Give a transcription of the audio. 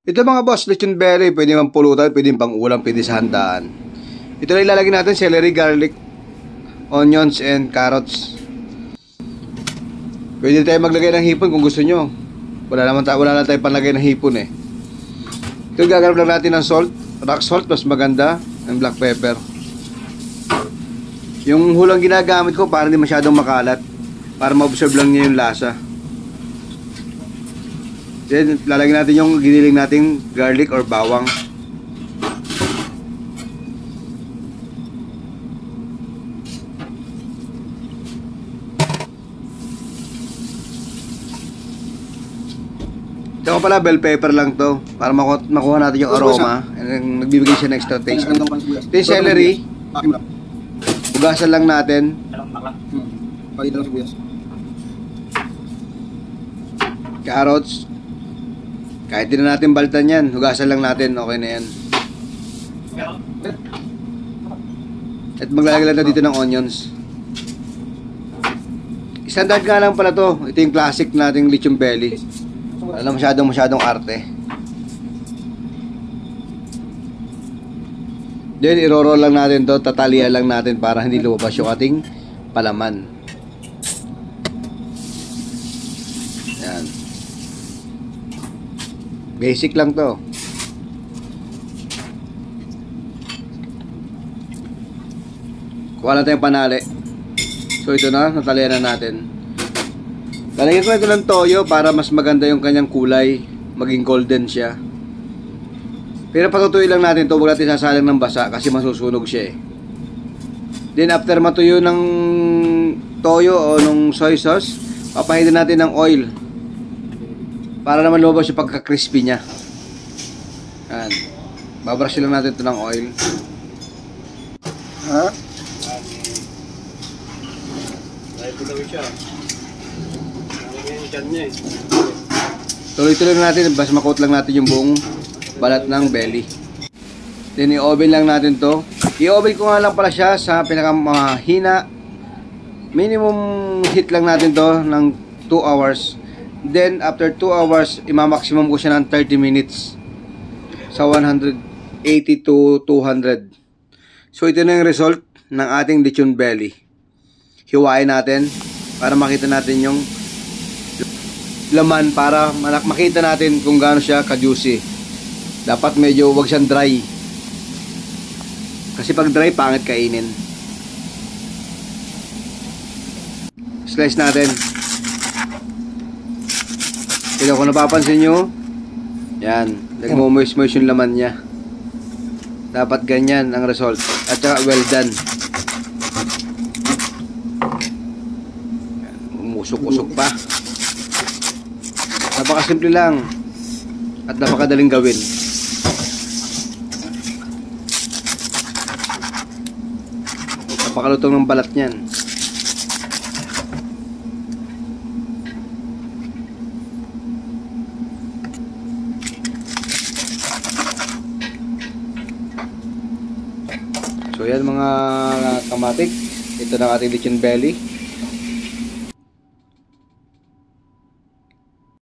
Ito mga boss, lechon belly, pwede man pulutan, pwede pang ulam, pwede sa handaan. Ito na ilalagay natin, celery, garlic, onions, and carrots. Pwede tayo maglagay ng hipon kung gusto nyo. Wala lang tayo panlagay ng hipon eh. Ito gaganap lang natin ng salt, rock salt, mas maganda, and black pepper. Yung hulang ginagamit ko para hindi masyadong makalat, para ma-observe lang niya yung lasa. Then, lalagyan natin yung giniling nating garlic or bawang. Ito pala, bell pepper lang to para makuha natin yung aroma and nagbibigay siya ng extra taste. Ito yung celery, hugasan lang natin. Carrots, kahit din na natin baltan yan, hugasan lang natin, okay na yan. At maglalagay lang dito ng onions. Standard nga lang pala to. Ito yung classic nating lechon belly. Wala masyadong arte. Then iro-roll lang natin to, tatalian lang natin para hindi lumabas yung ating palaman. Yan. Basic lang to. Kuha natin yung panali. So ito na, natalian na natin. Lalagyan ko ito ng toyo para mas maganda yung kanyang kulay, maging golden siya. Pero patutuyo lang natin to, huwag natin sasalang ng basa kasi masusunog siya eh. Then after matuyo ng toyo o ng soy sauce, papahitin natin ng oil para naman lumabas yung pagka-crispy niya. Yan. Babrush lang natin ito ng oil. Ha? Tuloy-tuloy natin, basta makot lang natin yung buong balat ng belly. Then i-oven lang natin to. I-oven ko nga lang pala siya sa pinakamahina. Minimum heat lang natin to ng 2 hours. Then after 2 hours, i-maximum ko siya ng 30 minutes sa 180 to 200. So ito na yung result ng ating lechon belly. Hiwain natin para makita natin yung laman, para makita natin kung gaano siya ka-juicy. Dapat medyo wag siyang dry. Kasi pag dry, pangit kainin. Slice natin. Kaya kung napapansin nyo, yan, nagmo-moist-moist yung laman niya. Dapat ganyan ang result. At saka well done. Umusok-usok pa. Napakasimple lang at napakadaling gawin. Napakalutong ng balat niyan. So yan mga kamatik, ito na ating lechon belly.